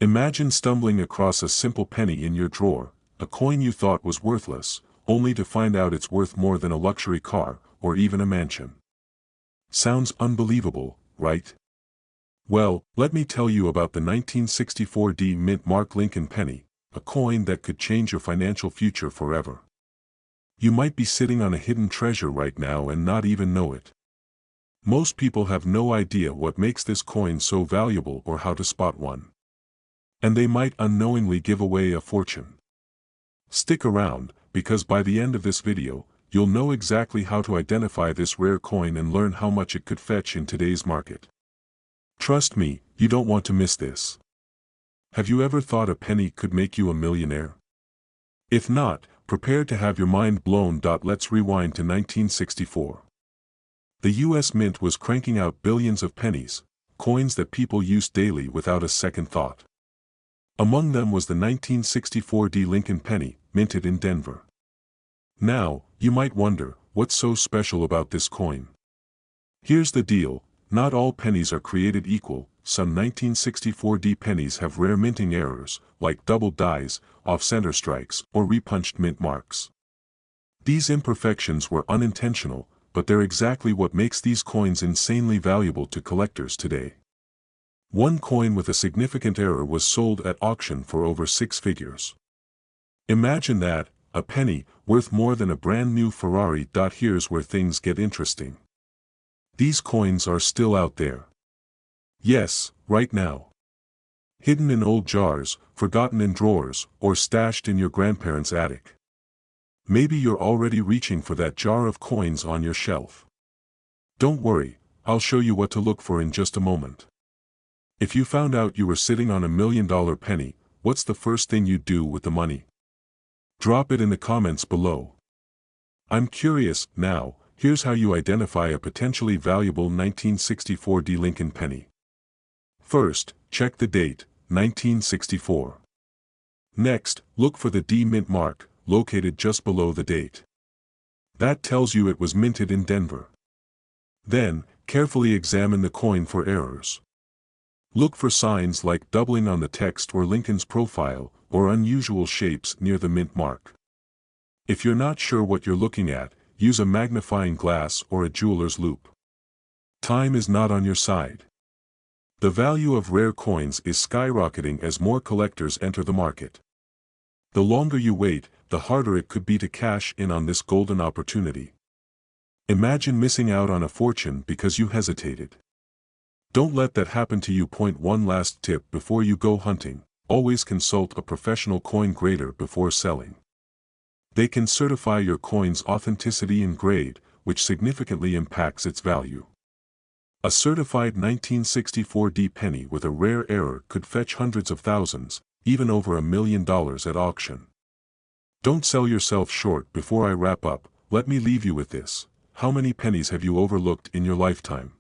Imagine stumbling across a simple penny in your drawer, a coin you thought was worthless, only to find out it's worth more than a luxury car, or even a mansion. Sounds unbelievable, right? Well, let me tell you about the 1964 D Mint Mark Lincoln penny, a coin that could change your financial future forever. You might be sitting on a hidden treasure right now and not even know it. Most people have no idea what makes this coin so valuable or how to spot one. And they might unknowingly give away a fortune. Stick around, because by the end of this video, you'll know exactly how to identify this rare coin and learn how much it could fetch in today's market. Trust me, you don't want to miss this. Have you ever thought a penny could make you a millionaire? If not, prepare to have your mind blown. Let's rewind to 1964. The US Mint was cranking out billions of pennies, coins that people used daily without a second thought. Among them was the 1964 D Lincoln penny, minted in Denver. Now, you might wonder, what's so special about this coin? Here's the deal, not all pennies are created equal. Some 1964 D pennies have rare minting errors, like double dies, off-center strikes, or repunched mint marks. These imperfections were unintentional, but they're exactly what makes these coins insanely valuable to collectors today. One coin with a significant error was sold at auction for over 6 figures. Imagine that, a penny, worth more than a brand new Ferrari. Here's where things get interesting. These coins are still out there. Yes, right now. Hidden in old jars, forgotten in drawers, or stashed in your grandparents' attic. Maybe you're already reaching for that jar of coins on your shelf. Don't worry, I'll show you what to look for in just a moment. If you found out you were sitting on $1 million penny, what's the first thing you'd do with the money? Drop it in the comments below. I'm curious. Now, here's how you identify a potentially valuable 1964 D Lincoln penny. First, check the date, 1964. Next, look for the D Mint mark, located just below the date. That tells you it was minted in Denver. Then, carefully examine the coin for errors. Look for signs like doubling on the text or Lincoln's profile, or unusual shapes near the mint mark. If you're not sure what you're looking at, use a magnifying glass or a jeweler's loupe. Time is not on your side. The value of rare coins is skyrocketing as more collectors enter the market. The longer you wait, the harder it could be to cash in on this golden opportunity. Imagine missing out on a fortune because you hesitated. Don't let that happen to you. One last tip before you go hunting: always consult a professional coin grader before selling. They can certify your coin's authenticity and grade, which significantly impacts its value. A certified 1964 D penny with a rare error could fetch hundreds of thousands, even over $1 million at auction. Don't sell yourself short. Before I wrap up, let me leave you with this: how many pennies have you overlooked in your lifetime?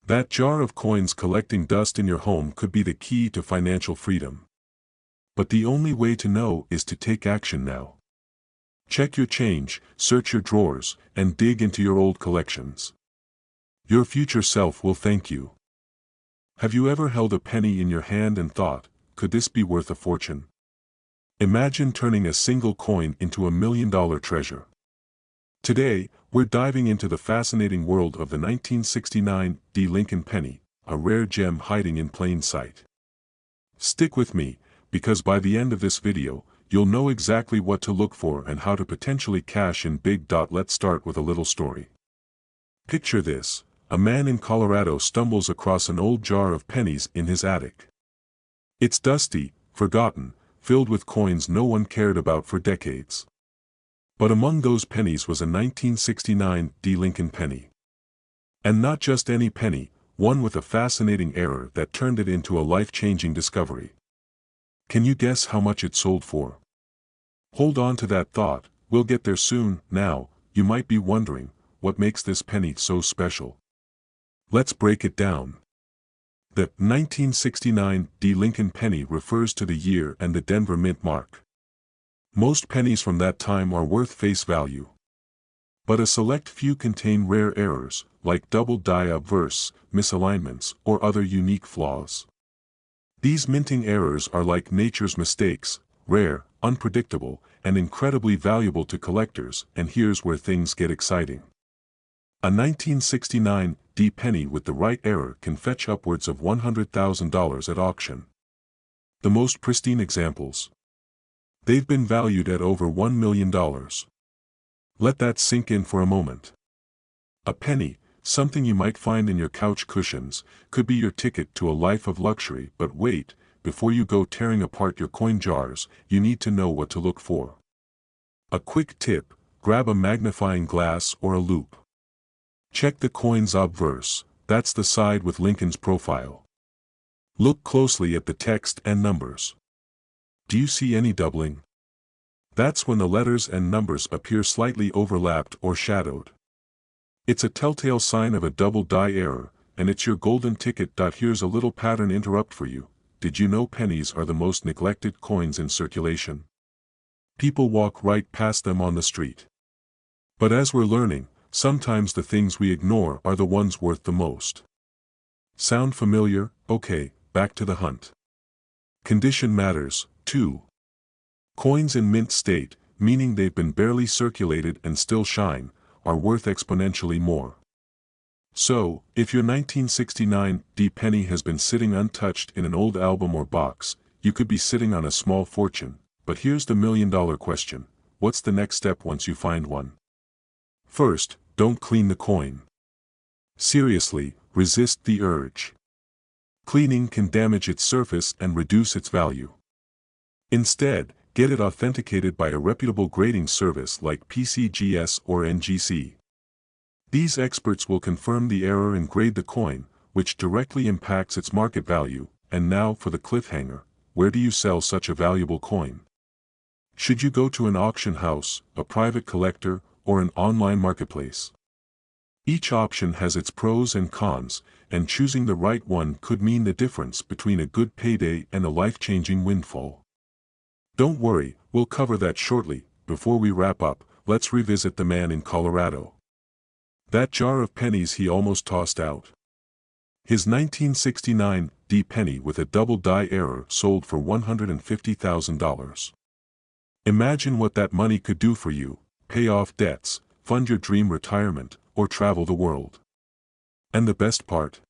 That jar of coins collecting dust in your home could be the key to financial freedom. But the only way to know is to take action now. Check your change, search your drawers, and dig into your old collections. Your future self will thank you. Have you ever held a penny in your hand and thought, could this be worth a fortune? Imagine turning a single coin into $1 million treasure. Today, we're diving into the fascinating world of the 1969 D Lincoln penny, a rare gem hiding in plain sight. Stick with me, because by the end of this video, you'll know exactly what to look for and how to potentially cash in big. Let's start with a little story. Picture this: a man in Colorado stumbles across an old jar of pennies in his attic. It's dusty, forgotten, filled with coins no one cared about for decades. But among those pennies was a 1969 D Lincoln penny. And not just any penny, one with a fascinating error that turned it into a life-changing discovery. Can you guess how much it sold for? Hold on to that thought, we'll get there soon. Now, you might be wondering, what makes this penny so special? Let's break it down. The 1969 D Lincoln penny refers to the year and the Denver Mint mark. Most pennies from that time are worth face value. But a select few contain rare errors, like double die obverse, misalignments, or other unique flaws. These minting errors are like nature's mistakes, rare, unpredictable, and incredibly valuable to collectors, and here's where things get exciting. A 1969 D penny with the right error can fetch upwards of $100,000 at auction. The most pristine examples. They've been valued at over $1 million. Let that sink in for a moment. A penny, something you might find in your couch cushions, could be your ticket to a life of luxury. But wait, before you go tearing apart your coin jars, you need to know what to look for. A quick tip: grab a magnifying glass or a loupe. Check the coin's obverse, that's the side with Lincoln's profile. Look closely at the text and numbers. Do you see any doubling? That's when the letters and numbers appear slightly overlapped or shadowed. It's a telltale sign of a double die error, and it's your golden ticket. Here's a little pattern interrupt for you. Did you know pennies are the most neglected coins in circulation? People walk right past them on the street. But as we're learning, sometimes the things we ignore are the ones worth the most. Sound familiar? Okay, back to the hunt. Condition matters, too. Coins in mint state, meaning they've been barely circulated and still shine, are worth exponentially more. So, if your 1969 D penny has been sitting untouched in an old album or box, you could be sitting on a small fortune. But here's the million-dollar question: what's the next step once you find one? First, don't clean the coin. Seriously, resist the urge. Cleaning can damage its surface and reduce its value. Instead, get it authenticated by a reputable grading service like PCGS or NGC. These experts will confirm the error and grade the coin, which directly impacts its market value. And now for the cliffhanger: where do you sell such a valuable coin? Should you go to an auction house, a private collector, or an online marketplace? Each option has its pros and cons, and choosing the right one could mean the difference between a good payday and a life-changing windfall. Don't worry, we'll cover that shortly. Before we wrap up, let's revisit the man in Colorado. That jar of pennies he almost tossed out. His 1969 D penny with a double die error sold for $150,000. Imagine what that money could do for you: pay off debts, fund your dream retirement, or travel the world. And the best part?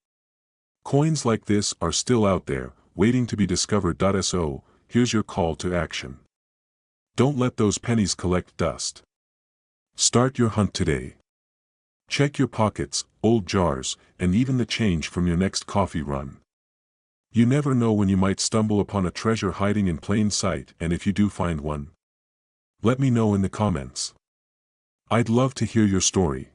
Coins like this are still out there, waiting to be discovered. So, here's your call to action. Don't let those pennies collect dust. Start your hunt today. Check your pockets, old jars, and even the change from your next coffee run. You never know when you might stumble upon a treasure hiding in plain sight, and if you do find one, let me know in the comments. I'd love to hear your story.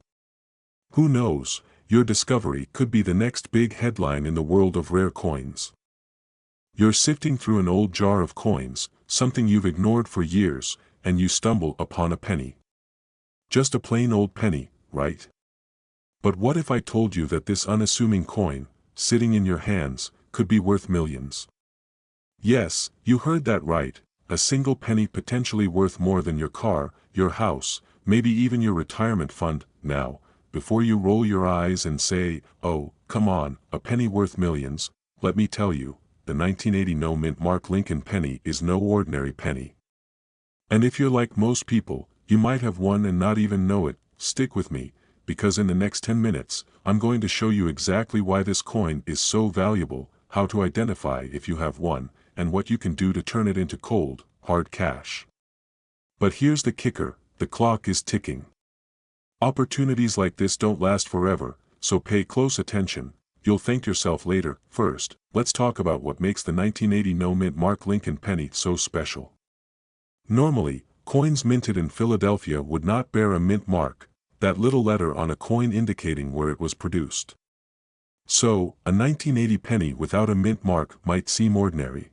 Who knows, your discovery could be the next big headline in the world of rare coins. You're sifting through an old jar of coins, something you've ignored for years, and you stumble upon a penny. Just a plain old penny, right? But what if I told you that this unassuming coin, sitting in your hands, could be worth millions? Yes, you heard that right, a single penny potentially worth more than your car, your house, maybe even your retirement fund. Now, before you roll your eyes and say, "Oh, come on, a penny worth millions," let me tell you, the 1980 no-mint Mark Lincoln penny is no ordinary penny. And if you're like most people, you might have one and not even know it. Stick with me, because in the next 10 minutes, I'm going to show you exactly why this coin is so valuable, how to identify if you have one, and what you can do to turn it into cold, hard cash. But here's the kicker: the clock is ticking. Opportunities like this don't last forever, so pay close attention. You'll thank yourself later. First, let's talk about what makes the 1980 no-mint Mark Lincoln penny so special. Normally, coins minted in Philadelphia would not bear a mint mark, that little letter on a coin indicating where it was produced. So, a 1980 penny without a mint mark might seem ordinary.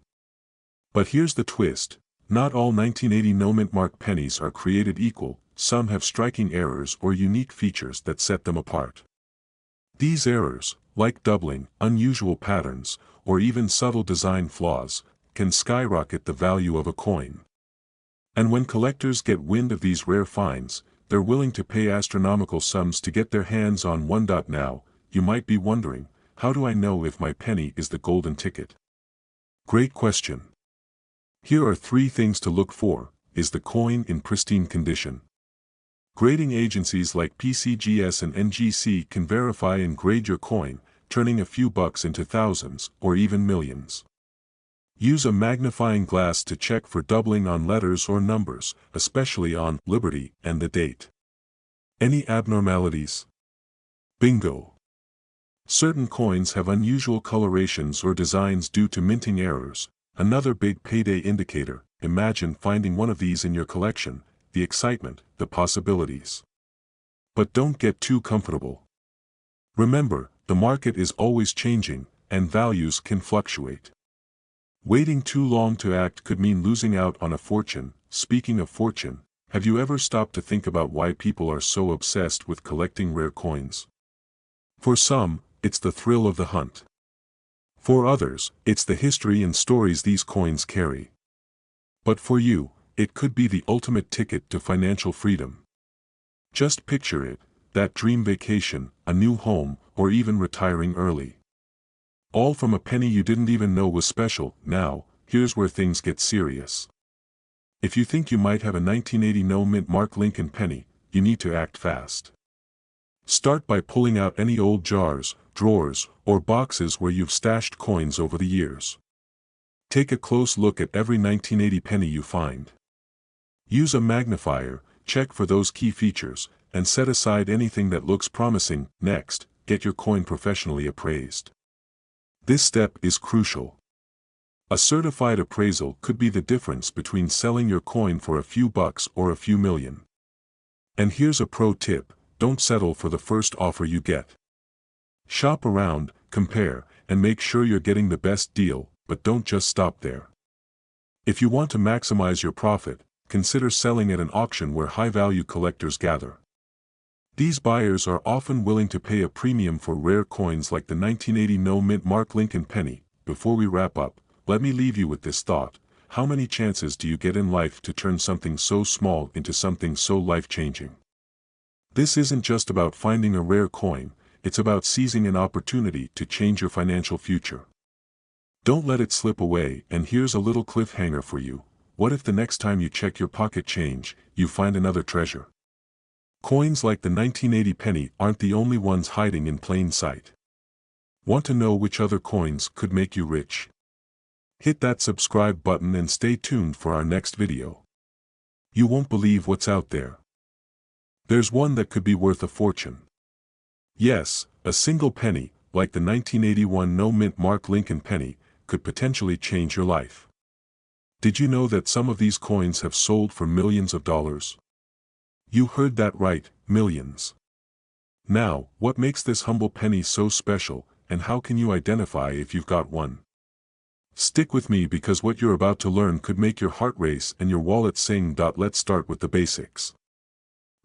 But here's the twist: not all 1980 no-mint mark pennies are created equal. Some have striking errors or unique features that set them apart. These errors, like doubling, unusual patterns, or even subtle design flaws, can skyrocket the value of a coin. And when collectors get wind of these rare finds, they're willing to pay astronomical sums to get their hands on one. Now, you might be wondering, how do I know if my penny is the golden ticket? Great question. Here are 3 things to look for. Is the coin in pristine condition? Grading agencies like PCGS and NGC can verify and grade your coin, turning a few bucks into thousands, or even millions. Use a magnifying glass to check for doubling on letters or numbers, especially on Liberty and the date. Any abnormalities? Bingo! Certain coins have unusual colorations or designs due to minting errors, another big payday indicator. Imagine finding one of these in your collection, the excitement, the possibilities. But don't get too comfortable. Remember, the market is always changing, and values can fluctuate. Waiting too long to act could mean losing out on a fortune. Speaking of fortune, have you ever stopped to think about why people are so obsessed with collecting rare coins? For some, it's the thrill of the hunt. For others, it's the history and stories these coins carry. But for you, it could be the ultimate ticket to financial freedom. Just picture it, that dream vacation, a new home, or even retiring early. All from a penny you didn't even know was special. Now, here's where things get serious. If you think you might have a 1980 no-mint Mark Lincoln penny, you need to act fast. Start by pulling out any old jars, drawers, or boxes where you've stashed coins over the years. Take a close look at every 1980 penny you find. Use a magnifier, check for those key features, and set aside anything that looks promising. Next, get your coin professionally appraised. This step is crucial. A certified appraisal could be the difference between selling your coin for a few bucks or a few million. And here's a pro tip: don't settle for the first offer you get. Shop around, compare, and make sure you're getting the best deal, but don't just stop there. If you want to maximize your profit, consider selling at an auction where high-value collectors gather. These buyers are often willing to pay a premium for rare coins like the 1980 no-mint Mark Lincoln penny. Before we wrap up, let me leave you with this thought: how many chances do you get in life to turn something so small into something so life-changing? This isn't just about finding a rare coin, it's about seizing an opportunity to change your financial future. Don't let it slip away. And here's a little cliffhanger for you: what if the next time you check your pocket change, you find another treasure? Coins like the 1980 penny aren't the only ones hiding in plain sight. Want to know which other coins could make you rich? Hit that subscribe button and stay tuned for our next video. You won't believe what's out there. There's one that could be worth a fortune. Yes, a single penny, like the 1981 no-mint Mark Lincoln penny, could potentially change your life. Did you know that some of these coins have sold for millions of dollars? You heard that right, millions. Now, what makes this humble penny so special, and how can you identify if you've got one? Stick with me, because what you're about to learn could make your heart race and your wallet sing. Let's start with the basics.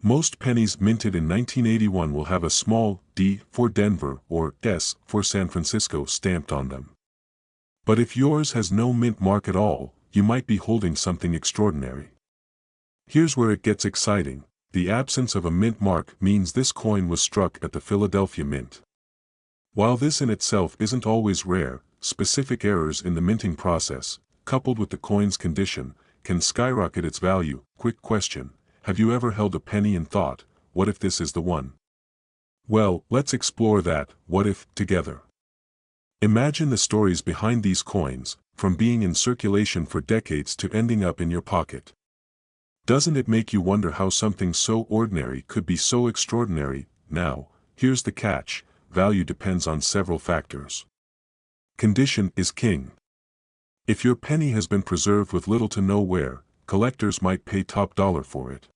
Most pennies minted in 1981 will have a small D for Denver or S for San Francisco stamped on them. But if yours has no mint mark at all, you might be holding something extraordinary. Here's where it gets exciting. The absence of a mint mark means this coin was struck at the Philadelphia Mint. While this in itself isn't always rare, specific errors in the minting process, coupled with the coin's condition, can skyrocket its value. Quick question: have you ever held a penny and thought, what if this is the one? Well, let's explore that what if together. Imagine the stories behind these coins, from being in circulation for decades to ending up in your pocket. Doesn't it make you wonder how something so ordinary could be so extraordinary? Now, here's the catch: value depends on several factors. Condition is king. If your penny has been preserved with little to no wear, collectors might pay top dollar for it.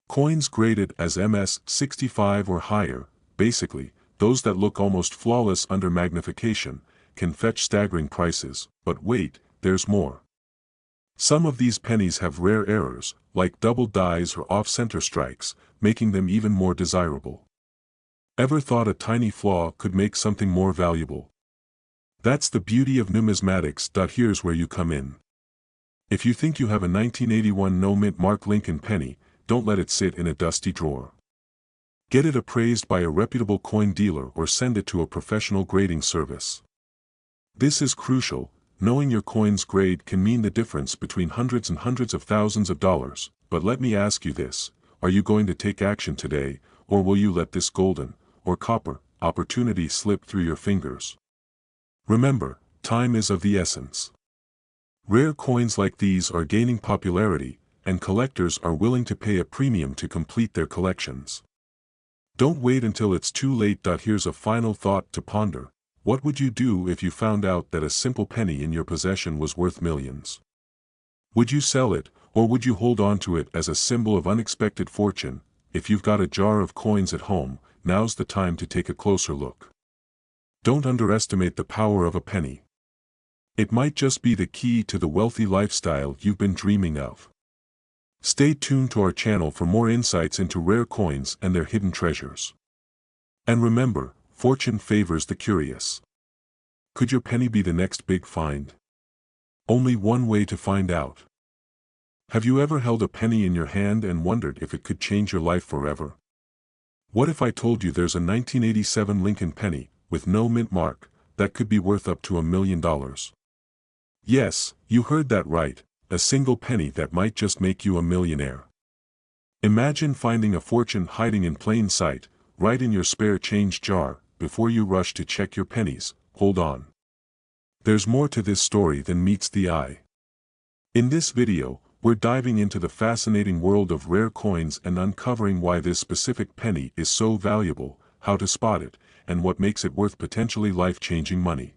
Coins graded as MS-65 or higher, basically, those that look almost flawless under magnification, can fetch staggering prices. But wait, there's more. Some of these pennies have rare errors, like double dies or off-center strikes, making them even more desirable. Ever thought a tiny flaw could make something more valuable? That's the beauty of numismatics. Here's where you come in. If you think you have a 1981 no-mint Mark Lincoln penny, don't let it sit in a dusty drawer. Get it appraised by a reputable coin dealer or send it to a professional grading service. This is crucial. knowing your coin's grade can mean the difference between hundreds and hundreds of thousands of dollars, but let me ask you this, are you going to take action today, or will you let this golden, or copper, opportunity slip through your fingers? Remember, time is of the essence. Rare coins like these are gaining popularity, and collectors are willing to pay a premium to complete their collections. Don't wait until it's too late. Here's a final thought to ponder. What would you do if you found out that a simple penny in your possession was worth millions? Would you sell it, or would you hold on to it as a symbol of unexpected fortune? If you've got a jar of coins at home, now's the time to take a closer look. Don't underestimate the power of a penny. It might just be the key to the wealthy lifestyle you've been dreaming of. Stay tuned to our channel for more insights into rare coins and their hidden treasures. And remember, fortune favors the curious. Could your penny be the next big find? Only one way to find out. Have you ever held a penny in your hand and wondered if it could change your life forever? What if I told you there's a 1987 Lincoln penny, with no mint mark, that could be worth up to $1 million? Yes, you heard that right, a single penny that might just make you a millionaire. Imagine finding a fortune hiding in plain sight, right in your spare change jar. Before you rush to check your pennies, hold on. There's more to this story than meets the eye. In this video, we're diving into the fascinating world of rare coins and uncovering why this specific penny is so valuable, how to spot it, and what makes it worth potentially life-changing money.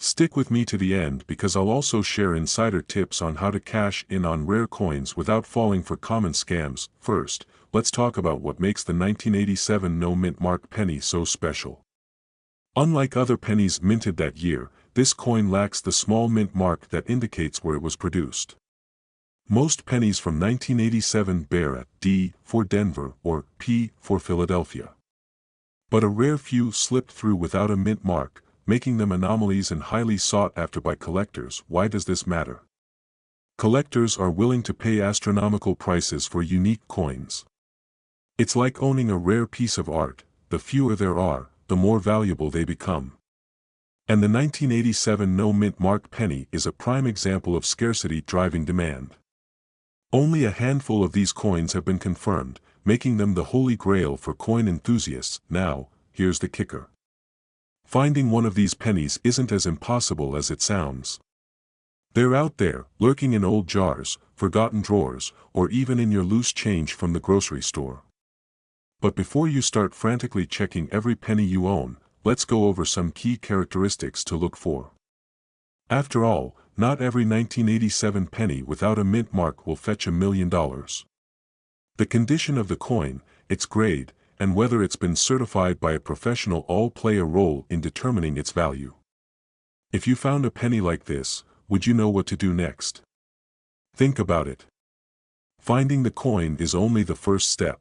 Stick with me to the end because I'll also share insider tips on how to cash in on rare coins without falling for common scams. First, let's talk about what makes the 1987 no mint mark penny so special. Unlike other pennies minted that year, this coin lacks the small mint mark that indicates where it was produced. Most pennies from 1987 bear a D for Denver or P for Philadelphia. But a rare few slipped through without a mint mark, making them anomalies and highly sought after by collectors. Why does this matter? Collectors are willing to pay astronomical prices for unique coins. It's like owning a rare piece of art. The fewer there are, the more valuable they become. And the 1987 no mint mark penny is a prime example of scarcity driving demand. Only a handful of these coins have been confirmed, making them the holy grail for coin enthusiasts. Now, here's the kicker. Finding one of these pennies isn't as impossible as it sounds. They're out there, lurking in old jars, forgotten drawers, or even in your loose change from the grocery store. But before you start frantically checking every penny you own, let's go over some key characteristics to look for. After all, not every 1987 penny without a mint mark will fetch $1 million. The condition of the coin, its grade, and whether it's been certified by a professional all play a role in determining its value. If you found a penny like this, would you know what to do next? Think about it. Finding the coin is only the first step.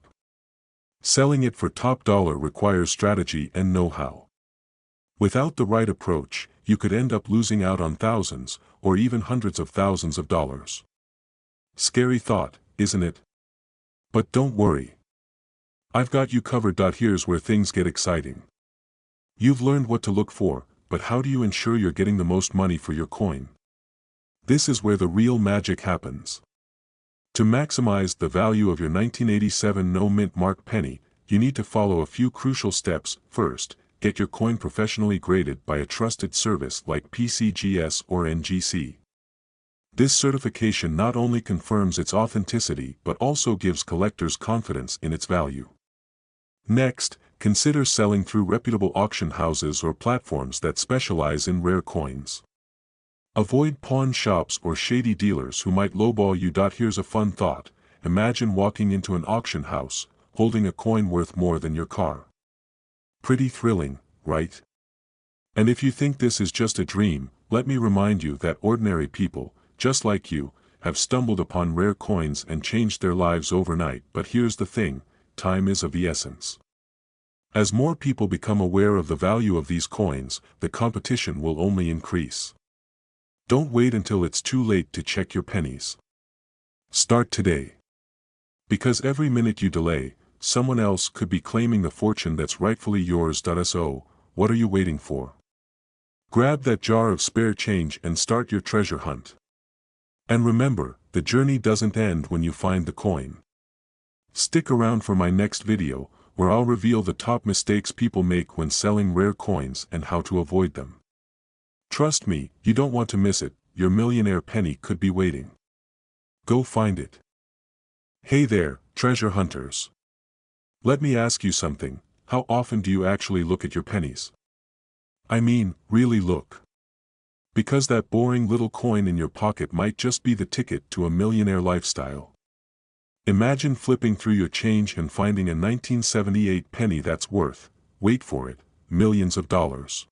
Selling it for top dollar requires strategy and know-how. Without the right approach, you could end up losing out on thousands, or even hundreds of thousands of dollars. Scary thought, isn't it? But don't worry. I've got you covered. Here's where things get exciting. You've learned what to look for, but how do you ensure you're getting the most money for your coin? This is where the real magic happens. To maximize the value of your 1987 no mint mark penny, you need to follow a few crucial steps. First, get your coin professionally graded by a trusted service like PCGS or NGC. This certification not only confirms its authenticity but also gives collectors confidence in its value. Next, consider selling through reputable auction houses or platforms that specialize in rare coins. Avoid pawn shops or shady dealers who might lowball you. Here's a fun thought. Imagine walking into an auction house, holding a coin worth more than your car. Pretty thrilling, right? And if you think this is just a dream, let me remind you that ordinary people, just like you, have stumbled upon rare coins and changed their lives overnight. But here's the thing, time is of the essence. As more people become aware of the value of these coins, the competition will only increase. Don't wait until it's too late to check your pennies. Start today. Because every minute you delay, someone else could be claiming the fortune that's rightfully yours. So, what are you waiting for? Grab that jar of spare change and start your treasure hunt. And remember, the journey doesn't end when you find the coin. Stick around for my next video, where I'll reveal the top mistakes people make when selling rare coins and how to avoid them. Trust me, you don't want to miss it. Your millionaire penny could be waiting. Go find it. Hey there, treasure hunters. Let me ask you something. How often do you actually look at your pennies? I mean, really look. Because that boring little coin in your pocket might just be the ticket to a millionaire lifestyle. Imagine flipping through your change and finding a 1978 penny that's worth, wait for it, millions of dollars.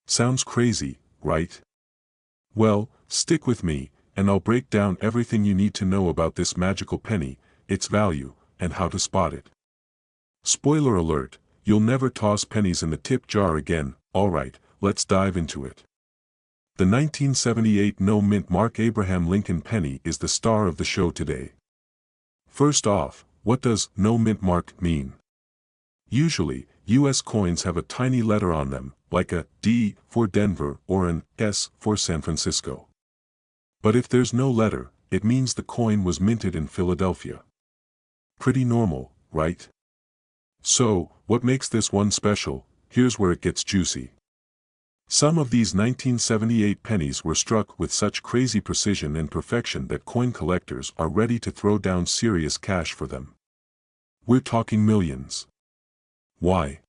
Sounds crazy, right? Well, stick with me, and I'll break down everything you need to know about this magical penny, its value, and how to spot it. Spoiler alert, you'll never toss pennies in the tip jar again. Alright, let's dive into it. The 1978 no-mint Mark Abraham Lincoln penny is the star of the show today. First off, what does no-mint mark mean? Usually, US coins have a tiny letter on them, like a D for Denver or an S for San Francisco. But if there's no letter, it means the coin was minted in Philadelphia. Pretty normal, right? So, what makes this one special? Here's where it gets juicy. Some of these 1978 pennies were struck with such crazy precision and perfection that coin collectors are ready to throw down serious cash for them. We're talking millions. Why?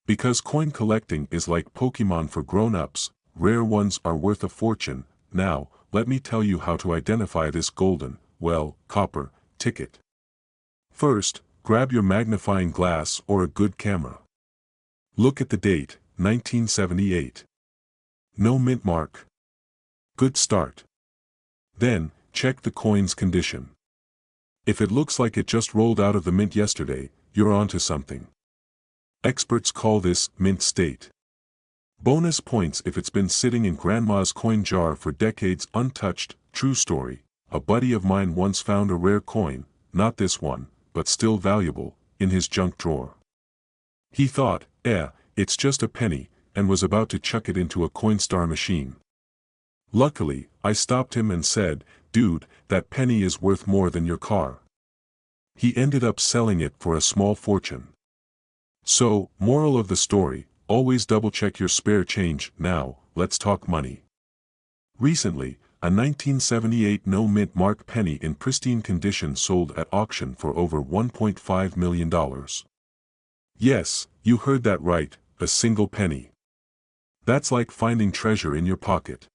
Because coin collecting is like Pokemon for grown-ups, rare ones are worth a fortune. Now, let me tell you how to identify this golden, well, copper, ticket. First, grab your magnifying glass or a good camera. Look at the date, 1978. No mint mark. Good start. Then, check the coin's condition. If it looks like it just rolled out of the mint yesterday, you're onto something. Experts call this mint state. Bonus points if it's been sitting in grandma's coin jar for decades untouched. True story, a buddy of mine once found a rare coin, not this one, but still valuable, in his junk drawer. He thought, it's just a penny, and was about to chuck it into a Coinstar machine. Luckily, I stopped him and said, dude, that penny is worth more than your car. He ended up selling it for a small fortune. So, moral of the story, always double-check your spare change. Now, let's talk money. Recently, a 1978 no-mint mark penny in pristine condition sold at auction for over $1.5 million. Yes, you heard that right, a single penny. That's like finding treasure in your pocket.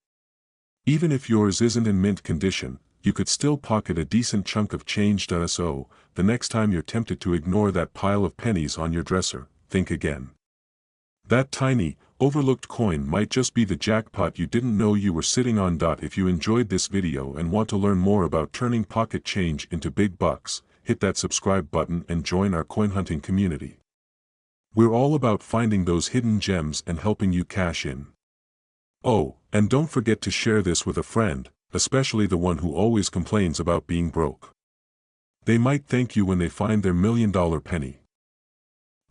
Even if yours isn't in mint condition, you could still pocket a decent chunk of change. So, the next time you're tempted to ignore that pile of pennies on your dresser, think again. That tiny, overlooked coin might just be the jackpot you didn't know you were sitting on. If you enjoyed this video and want to learn more about turning pocket change into big bucks, hit that subscribe button and join our coin hunting community. We're all about finding those hidden gems and helping you cash in. Oh, and don't forget to share this with a friend, especially the one who always complains about being broke. They might thank you when they find their million-dollar penny.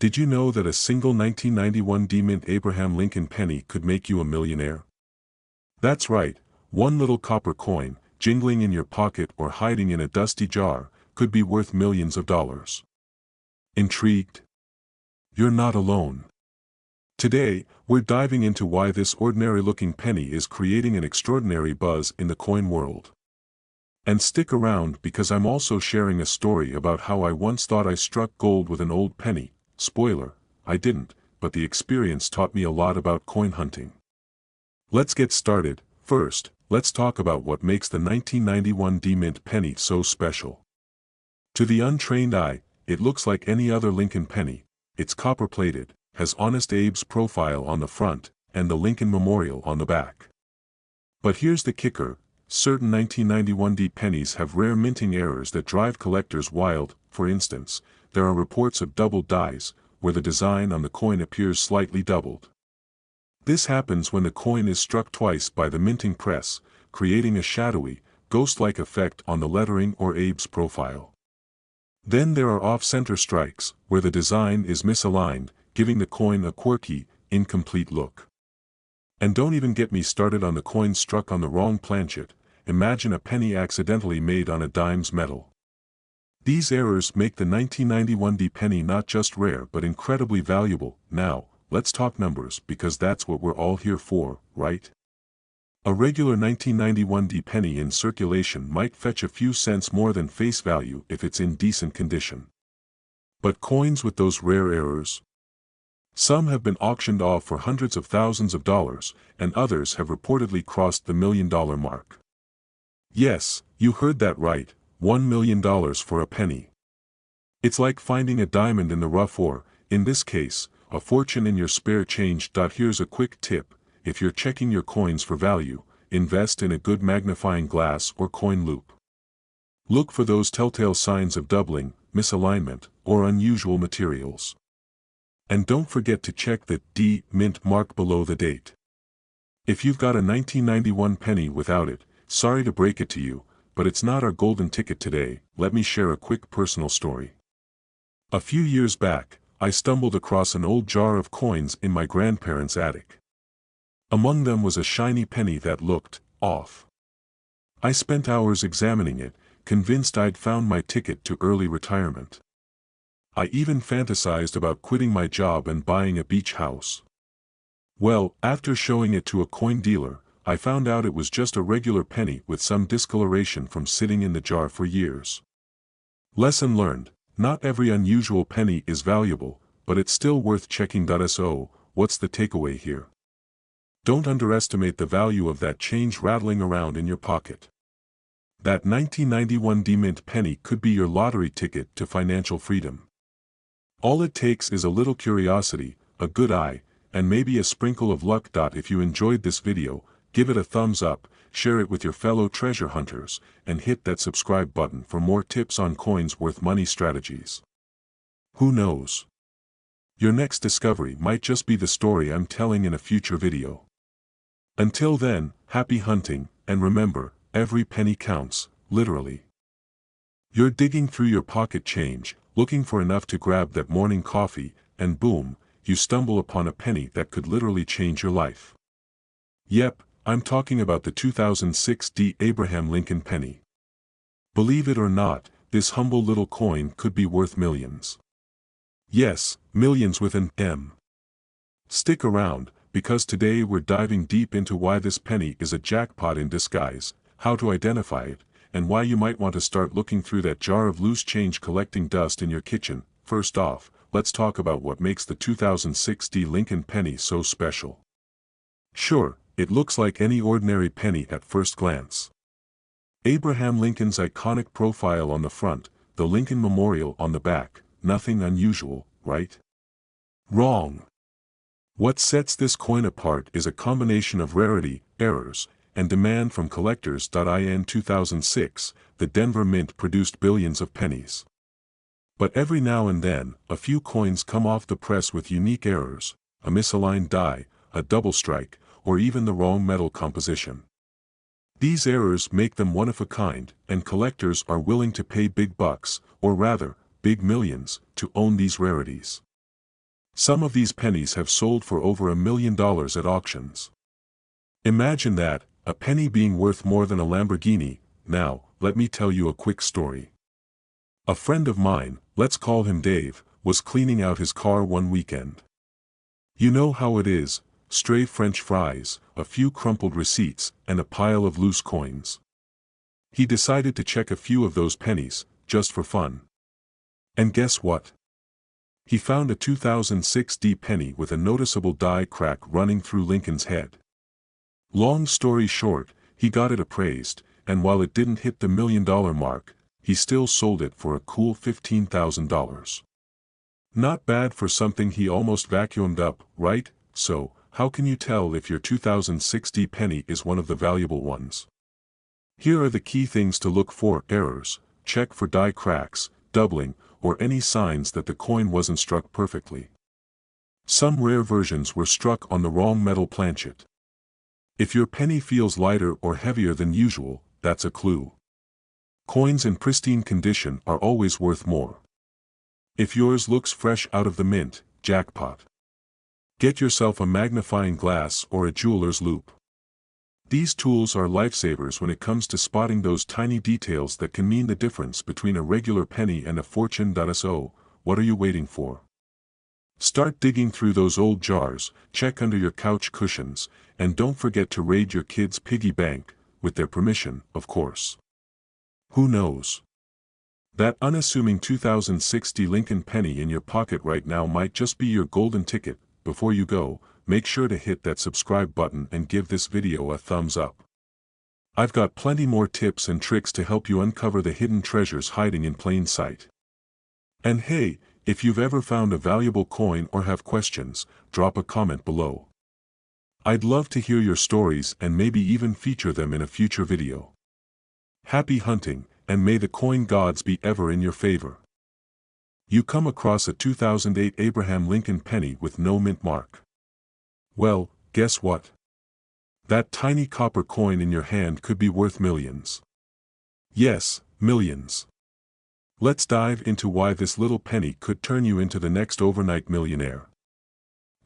Did you know that a single 1991 D-mint Abraham Lincoln penny could make you a millionaire? That's right, one little copper coin, jingling in your pocket or hiding in a dusty jar, could be worth millions of dollars. Intrigued? You're not alone. Today, we're diving into why this ordinary-looking penny is creating an extraordinary buzz in the coin world. And stick around because I'm also sharing a story about how I once thought I struck gold with an old penny. Spoiler, I didn't, but the experience taught me a lot about coin hunting. Let's get started. First, let's talk about what makes the 1991 D-mint penny so special. To the untrained eye, it looks like any other Lincoln penny. It's copper-plated, has Honest Abe's profile on the front, and the Lincoln Memorial on the back. But here's the kicker, certain 1991 D pennies have rare minting errors that drive collectors wild. For instance, there are reports of doubled dies, where the design on the coin appears slightly doubled. This happens when the coin is struck twice by the minting press, creating a shadowy, ghost-like effect on the lettering or Abe's profile. Then there are off-center strikes, where the design is misaligned, giving the coin a quirky, incomplete look. And don't even get me started on the coins struck on the wrong planchet. Imagine a penny accidentally made on a dime's metal. These errors make the 1991 D penny not just rare but incredibly valuable. Now, let's talk numbers because that's what we're all here for, right? A regular 1991 D penny in circulation might fetch a few cents more than face value if it's in decent condition. But coins with those rare errors? Some have been auctioned off for hundreds of thousands of dollars, and others have reportedly crossed the $1 million mark. Yes, you heard that right, $1 million for a penny. It's like finding a diamond in the rough or, in this case, a fortune in your spare change. Here's a quick tip: if you're checking your coins for value, invest in a good magnifying glass or coin loupe. Look for those telltale signs of doubling, misalignment, or unusual materials. And don't forget to check the D mint mark below the date. If you've got a 1991 penny without it, sorry to break it to you, but it's not our golden ticket today. Let me share a quick personal story. A few years back, I stumbled across an old jar of coins in my grandparents' attic. Among them was a shiny penny that looked off. I spent hours examining it, convinced I'd found my ticket to early retirement. I even fantasized about quitting my job and buying a beach house. Well, after showing it to a coin dealer, I found out it was just a regular penny with some discoloration from sitting in the jar for years. Lesson learned: not every unusual penny is valuable, but it's still worth checking. So, what's the takeaway here? Don't underestimate the value of that change rattling around in your pocket. That 1991 D mint penny could be your lottery ticket to financial freedom. All it takes is a little curiosity, a good eye, and maybe a sprinkle of luck. If you enjoyed this video, give it a thumbs up, share it with your fellow treasure hunters, and hit that subscribe button for more tips on coins worth money strategies. Who knows? Your next discovery might just be the story I'm telling in a future video. Until then, happy hunting, and remember, every penny counts, literally. You're digging through your pocket change, looking for enough to grab that morning coffee, and boom, you stumble upon a penny that could literally change your life. Yep, I'm talking about the 2006 D. Abraham Lincoln penny. Believe it or not, this humble little coin could be worth millions. Yes, millions with an M. Stick around, because today we're diving deep into why this penny is a jackpot in disguise, how to identify it, and why you might want to start looking through that jar of loose change collecting dust in your kitchen. First off, let's talk about what makes the 2006 D. Lincoln penny so special. Sure, it looks like any ordinary penny at first glance. Abraham Lincoln's iconic profile on the front, the Lincoln Memorial on the back, nothing unusual, right? Wrong. What sets this coin apart is a combination of rarity, errors, and demand from collectors. In 2006, the Denver Mint produced billions of pennies. But every now and then, a few coins come off the press with unique errors, a misaligned die, a double strike, or even the wrong metal composition. These errors make them one of a kind, and collectors are willing to pay big bucks, or rather, big millions, to own these rarities. Some of these pennies have sold for over $1 million at auctions. Imagine that, a penny being worth more than a Lamborghini. Now, let me tell you a quick story. A friend of mine, let's call him Dave, was cleaning out his car one weekend. You know how it is, stray French fries, a few crumpled receipts, and a pile of loose coins. He decided to check a few of those pennies, just for fun. And guess what? He found a 2006 D penny with a noticeable die crack running through Lincoln's head. Long story short, he got it appraised, and while it didn't hit the $1 million mark, he still sold it for a cool $15,000. Not bad for something he almost vacuumed up, right? So, how can you tell if your 2006 D penny is one of the valuable ones? Here are the key things to look for: errors, check for die cracks, doubling, or any signs that the coin wasn't struck perfectly. Some rare versions were struck on the wrong metal planchet. If your penny feels lighter or heavier than usual, that's a clue. Coins in pristine condition are always worth more. If yours looks fresh out of the mint, jackpot. Get yourself a magnifying glass or a jeweler's loupe. These tools are lifesavers when it comes to spotting those tiny details that can mean the difference between a regular penny and a fortune. So, what are you waiting for? Start digging through those old jars, check under your couch cushions, and don't forget to raid your kids' piggy bank, with their permission, of course. Who knows? That unassuming 2060 Lincoln penny in your pocket right now might just be your golden ticket. Before you go, make sure to hit that subscribe button and give this video a thumbs up. I've got plenty more tips and tricks to help you uncover the hidden treasures hiding in plain sight. And hey, if you've ever found a valuable coin or have questions, drop a comment below. I'd love to hear your stories and maybe even feature them in a future video. Happy hunting, and may the coin gods be ever in your favor. You come across a 2008 Abraham Lincoln penny with no mint mark. Well, guess what? That tiny copper coin in your hand could be worth millions. Yes, millions. Let's dive into why this little penny could turn you into the next overnight millionaire.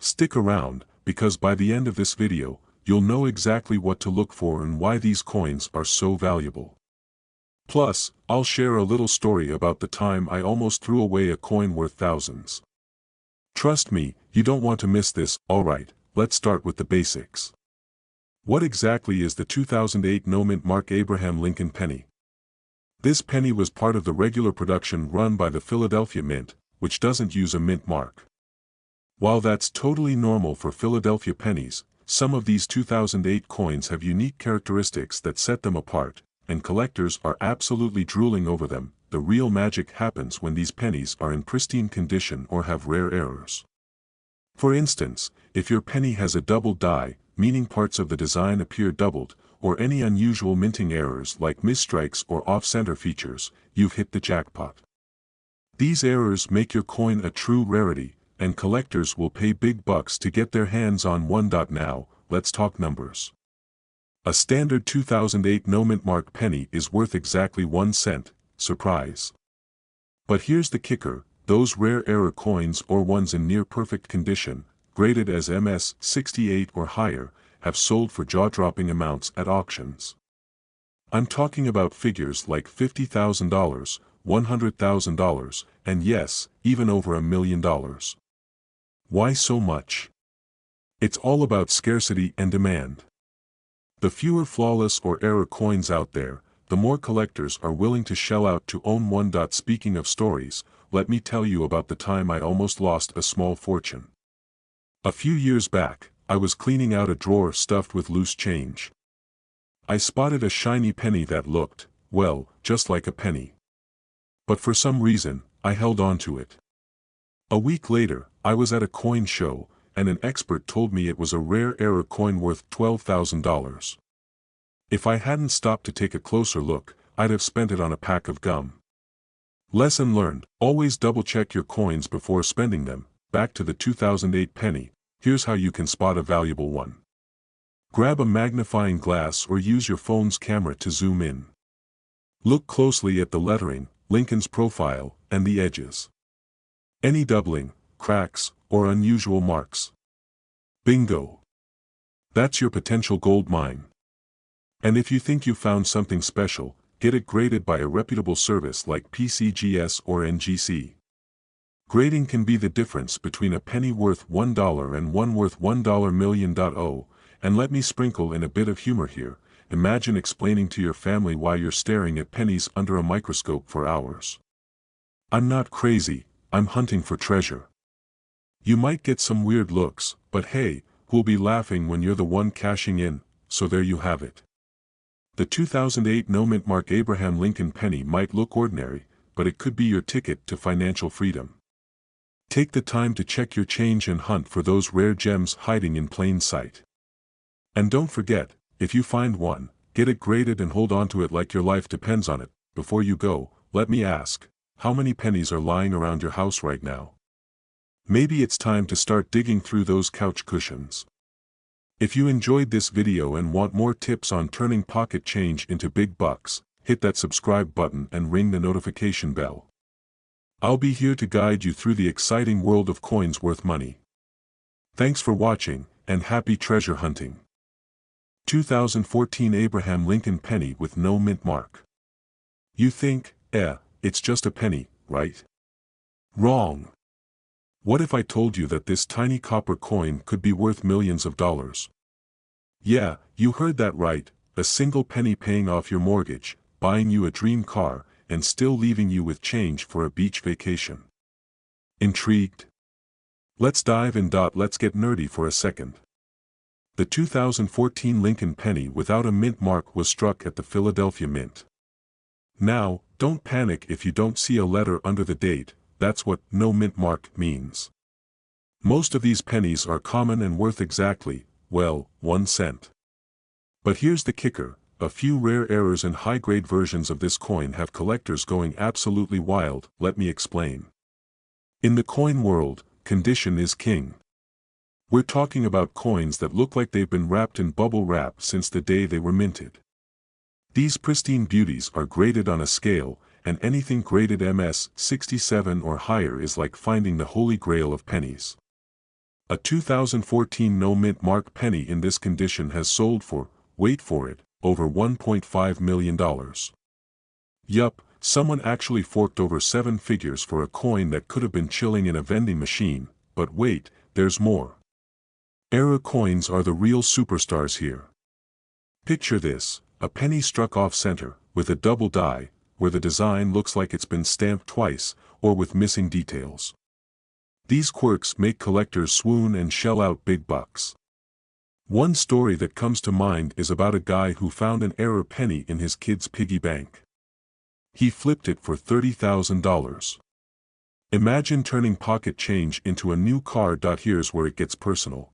Stick around, because by the end of this video, you'll know exactly what to look for and why these coins are so valuable. Plus, I'll share a little story about the time I almost threw away a coin worth thousands. Trust me, you don't want to miss this. Alright, let's start with the basics. What exactly is the 2008 no mint mark Abraham Lincoln penny? This penny was part of the regular production run by the Philadelphia Mint, which doesn't use a mint mark. While that's totally normal for Philadelphia pennies, some of these 2008 coins have unique characteristics that set them apart, and collectors are absolutely drooling over them. The real magic happens when these pennies are in pristine condition or have rare errors. For instance, if your penny has a double die, meaning parts of the design appear doubled, or any unusual minting errors like misstrikes or off-center features, you've hit the jackpot. These errors make your coin a true rarity, and collectors will pay big bucks to get their hands on one. Now, let's talk numbers. A standard 2008 no mint mark penny is worth exactly 1 cent, surprise. But here's the kicker, those rare error coins or ones in near perfect condition, graded as MS 68 or higher, have sold for jaw-dropping amounts at auctions. I'm talking about figures like $50,000, $100,000, and yes, even over $1 million. Why so much? It's all about scarcity and demand. The fewer flawless or error coins out there, the more collectors are willing to shell out to own one. Speaking of stories, let me tell you about the time I almost lost a small fortune. A few years back, I was cleaning out a drawer stuffed with loose change. I spotted a shiny penny that looked, well, just like a penny. But for some reason, I held on to it. A week later, I was at a coin show, and an expert told me it was a rare error coin worth $12,000. If I hadn't stopped to take a closer look, I'd have spent it on a pack of gum. Lesson learned, always double-check your coins before spending them. Back to the 2008 penny, here's how you can spot a valuable one. Grab a magnifying glass or use your phone's camera to zoom in. Look closely at the lettering, Lincoln's profile, and the edges. Any doubling, cracks, or unusual marks? Bingo! That's your potential gold mine. And if you think you found something special, get it graded by a reputable service like PCGS or NGC. Grading can be the difference between a penny worth $1 and one worth $1 million. And let me sprinkle in a bit of humor here. Imagine explaining to your family why you're staring at pennies under a microscope for hours. I'm not crazy, I'm hunting for treasure. You might get some weird looks, but hey, who'll be laughing when you're the one cashing in? So there you have it. The 2008 no mint mark Abraham Lincoln penny might look ordinary, but it could be your ticket to financial freedom. Take the time to check your change and hunt for those rare gems hiding in plain sight. And don't forget, if you find one, get it graded and hold on to it like your life depends on it. Before you go, let me ask, how many pennies are lying around your house right now? Maybe it's time to start digging through those couch cushions. If you enjoyed this video and want more tips on turning pocket change into big bucks, hit that subscribe button and ring the notification bell. I'll be here to guide you through the exciting world of coins worth money. Thanks for watching, and happy treasure hunting. 2014 Abraham Lincoln penny with no mint mark. You think, it's just a penny, right? Wrong. What if I told you that this tiny copper coin could be worth millions of dollars? Yeah, you heard that right, a single penny paying off your mortgage, buying you a dream car, and still leaving you with change for a beach vacation. Intrigued? Let's dive in. Let's get nerdy for a second. The 2014 Lincoln penny without a mint mark was struck at the Philadelphia Mint. Now, don't panic if you don't see a letter under the date. That's what no mint mark means. Most of these pennies are common and worth exactly, well, 1 cent. But here's the kicker, a few rare errors and high-grade versions of this coin have collectors going absolutely wild. Let me explain. In the coin world, condition is king. We're talking about coins that look like they've been wrapped in bubble wrap since the day they were minted. These pristine beauties are graded on a scale, and anything graded MS 67 or higher is like finding the holy grail of pennies. A 2014 no mint mark penny in this condition has sold for, wait for it, over $1.5 million. Yup, someone actually forked over 7 figures for a coin that could have been chilling in a vending machine, but wait, there's more. Era coins are the real superstars here. Picture this, a penny struck off-center, with a double die, where the design looks like it's been stamped twice, or with missing details. These quirks make collectors swoon and shell out big bucks. One story that comes to mind is about a guy who found an error penny in his kid's piggy bank. He flipped it for $30,000. Imagine turning pocket change into a new car. Here's where it gets personal.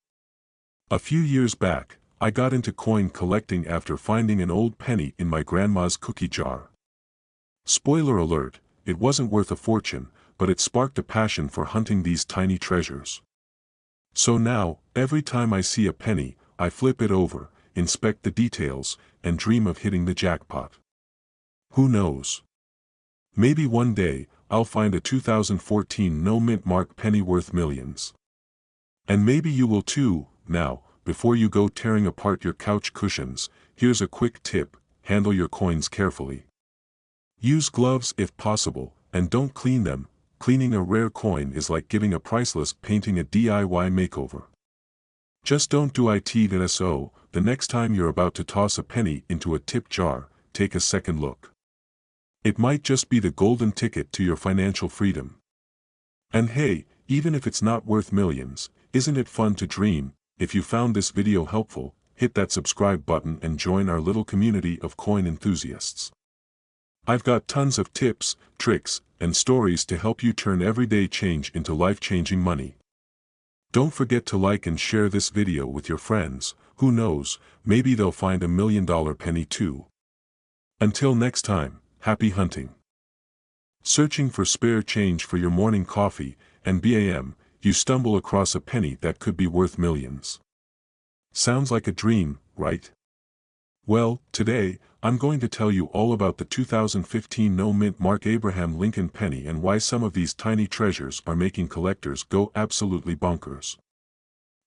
A few years back, I got into coin collecting after finding an old penny in my grandma's cookie jar. Spoiler alert, it wasn't worth a fortune, but it sparked a passion for hunting these tiny treasures. So now, every time I see a penny, I flip it over, inspect the details, and dream of hitting the jackpot. Who knows? Maybe one day, I'll find a 2014 no mint mark penny worth millions. And maybe you will too. Now, before you go tearing apart your couch cushions, here's a quick tip: handle your coins carefully. Use gloves if possible, and don't clean them. Cleaning a rare coin is like giving a priceless painting a DIY makeover. Just don't do it. So, the next time you're about to toss a penny into a tip jar, take a second look. It might just be the golden ticket to your financial freedom. And hey, even if it's not worth millions, isn't it fun to dream? If you found this video helpful, hit that subscribe button and join our little community of coin enthusiasts. I've got tons of tips, tricks, and stories to help you turn everyday change into life-changing money. Don't forget to like and share this video with your friends. Who knows, maybe they'll find $1 million penny too. Until next time, happy hunting. Searching for spare change for your morning coffee, and bam, you stumble across a penny that could be worth millions. Sounds like a dream, right? Well, today, I'm going to tell you all about the 2015 no mint mark Abraham Lincoln penny and why some of these tiny treasures are making collectors go absolutely bonkers.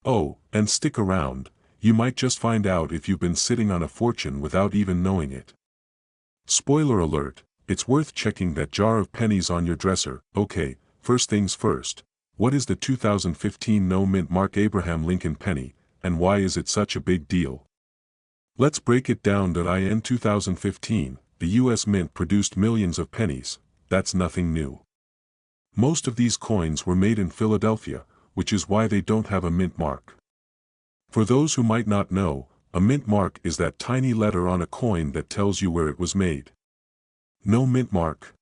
Oh, and stick around, you might just find out if you've been sitting on a fortune without even knowing it. Spoiler alert, it's worth checking that jar of pennies on your dresser. Okay, first things first, what is the 2015 no mint mark Abraham Lincoln penny, and why is it such a big deal? Let's break it down. In 2015, the US Mint produced millions of pennies. That's nothing new. Most of these coins were made in Philadelphia, which is why they don't have a mint mark. For those who might not know, a mint mark is that tiny letter on a coin that tells you where it was made. No mint mark.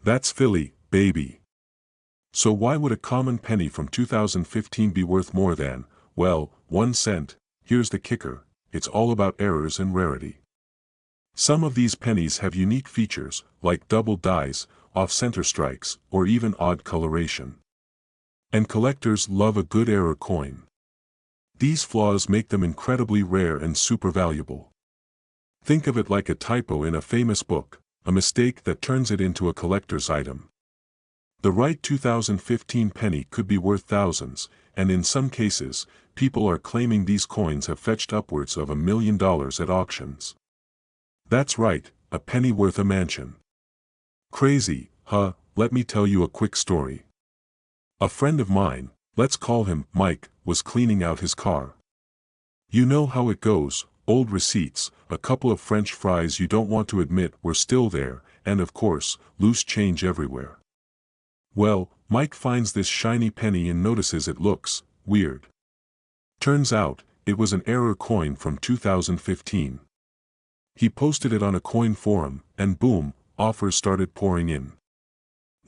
That's Philly, baby. So why would a common penny from 2015 be worth more than, well, 1 cent? Here's the kicker. It's all about errors and rarity. Some of these pennies have unique features, like double dies, off-center strikes, or even odd coloration. And collectors love a good error coin. These flaws make them incredibly rare and super valuable. Think of it like a typo in a famous book, a mistake that turns it into a collector's item. The right 2015 penny could be worth thousands, and in some cases, people are claiming these coins have fetched upwards of $1 million at auctions. That's right, a penny worth a mansion. Crazy, huh? Let me tell you a quick story. A friend of mine, let's call him Mike, was cleaning out his car. You know how it goes, old receipts, a couple of French fries you don't want to admit were still there, and of course, loose change everywhere. Well, Mike finds this shiny penny and notices it looks weird. Turns out, it was an error coin from 2015. He posted it on a coin forum, and boom, offers started pouring in.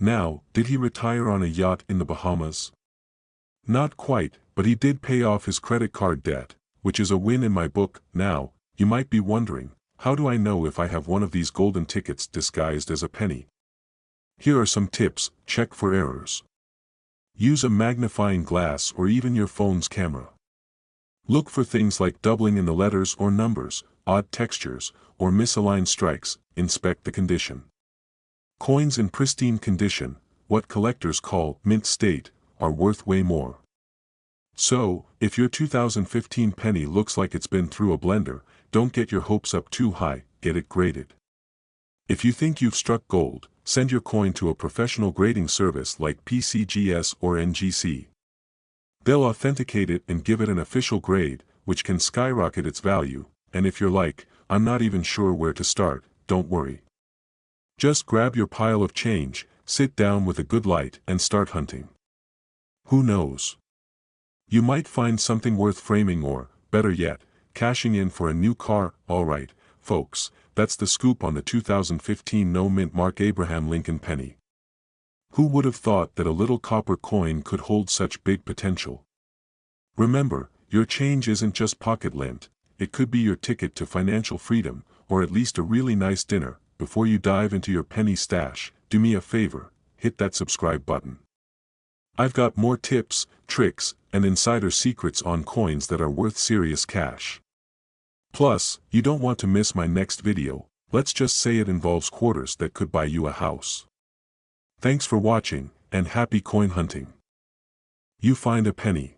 Now, did he retire on a yacht in the Bahamas? Not quite, but he did pay off his credit card debt, which is a win in my book. Now, you might be wondering, how do I know if I have one of these golden tickets disguised as a penny? Here are some tips. Check for errors. Use a magnifying glass or even your phone's camera. Look for things like doubling in the letters or numbers, odd textures, or misaligned strikes. Inspect the condition. Coins in pristine condition, what collectors call mint state, are worth way more. So, if your 2015 penny looks like it's been through a blender, don't get your hopes up too high, get it graded. If you think you've struck gold, send your coin to a professional grading service like PCGS or NGC. They'll authenticate it and give it an official grade, which can skyrocket its value, and if you're like, I'm not even sure where to start, don't worry. Just grab your pile of change, sit down with a good light and start hunting. Who knows? You might find something worth framing or, better yet, cashing in for a new car. Alright, folks, that's the scoop on the 2015 no-mint Mark Abraham Lincoln penny. Who would have thought that a little copper coin could hold such big potential? Remember, your change isn't just pocket lint, it could be your ticket to financial freedom, or at least a really nice dinner. Before you dive into your penny stash, do me a favor, hit that subscribe button. I've got more tips, tricks, and insider secrets on coins that are worth serious cash. Plus, you don't want to miss my next video. Let's just say it involves quarters that could buy you a house. Thanks for watching, and happy coin hunting. You find a penny.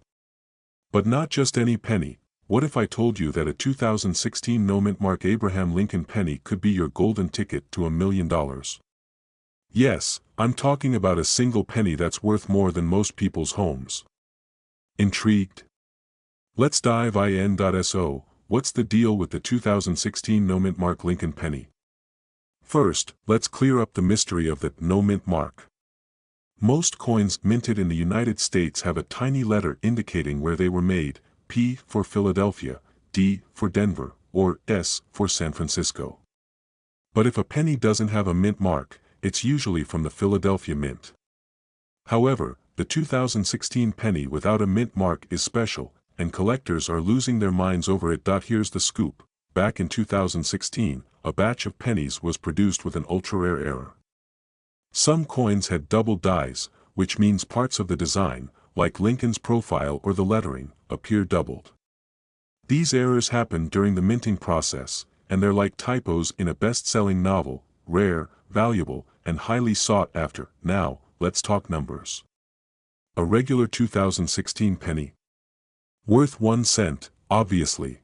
But not just any penny. What if I told you that a 2016 no-mint Mark Abraham Lincoln penny could be your golden ticket to $1 million? Yes, I'm talking about a single penny that's worth more than most people's homes. Intrigued? Let's dive in. So, what's the deal with the 2016 no-mint Mark Lincoln penny? First, let's clear up the mystery of the no-mint mark. Most coins minted in the United States have a tiny letter indicating where they were made, P for Philadelphia, D for Denver, or S for San Francisco. But if a penny doesn't have a mint mark, it's usually from the Philadelphia Mint. However, the 2016 penny without a mint mark is special, and collectors are losing their minds over it. Here's the scoop. Back in 2016, a batch of pennies was produced with an ultra-rare error. Some coins had double dies, which means parts of the design, like Lincoln's profile or the lettering, appear doubled. These errors happen during the minting process, and they're like typos in a best-selling novel, rare, valuable, and highly sought after. Now, let's talk numbers. A regular 2016 penny? Worth 1 cent, obviously.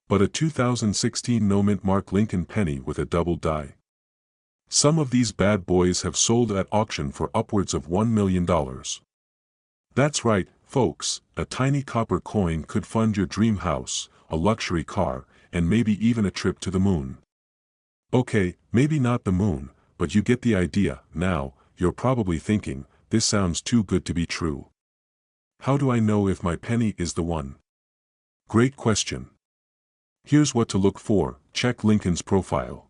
But a 2016 no-mint Mark Lincoln penny with a double die? Some of these bad boys have sold at auction for upwards of $1 million. That's right, folks, a tiny copper coin could fund your dream house, a luxury car, and maybe even a trip to the moon. Okay, maybe not the moon, but you get the idea. Now, you're probably thinking, this sounds too good to be true. How do I know if my penny is the one? Great question. Here's what to look for. Check Lincoln's profile.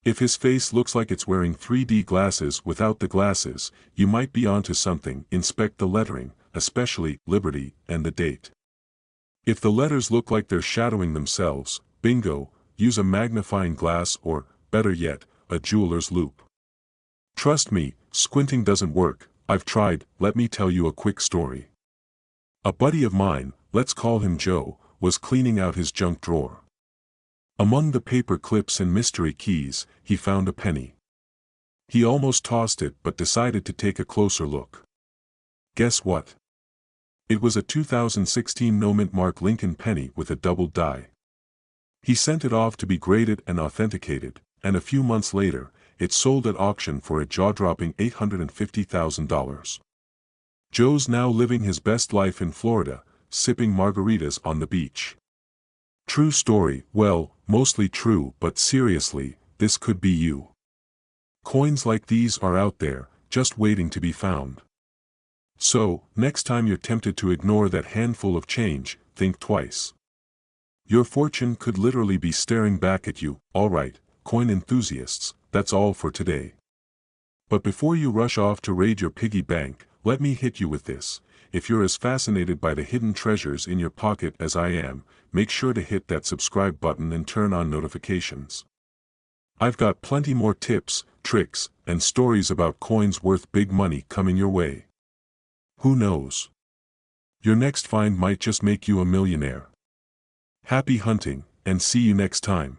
If his face looks like it's wearing 3D glasses without the glasses, you might be onto something. Inspect the lettering, especially Liberty and the date. If the letters look like they're shadowing themselves, bingo, use a magnifying glass or, better yet, a jeweler's loupe. Trust me, squinting doesn't work. I've tried. Let me tell you a quick story. A buddy of mine, let's call him Joe, was cleaning out his junk drawer. Among the paper clips and mystery keys, he found a penny. He almost tossed it but decided to take a closer look. Guess what? It was a 2016 no-mint mark Lincoln penny with a doubled die. He sent it off to be graded and authenticated, and a few months later, it sold at auction for a jaw-dropping $850,000. Joe's now living his best life in Florida, sipping margaritas on the beach. True story. Well, mostly true, but seriously, this could be you. Coins like these are out there, just waiting to be found. So, next time you're tempted to ignore that handful of change, think twice. Your fortune could literally be staring back at you. Alright, coin enthusiasts, that's all for today. But before you rush off to raid your piggy bank, let me hit you with this. If you're as fascinated by the hidden treasures in your pocket as I am, make sure to hit that subscribe button and turn on notifications. I've got plenty more tips, tricks, and stories about coins worth big money coming your way. Who knows? Your next find might just make you a millionaire. Happy hunting, and see you next time.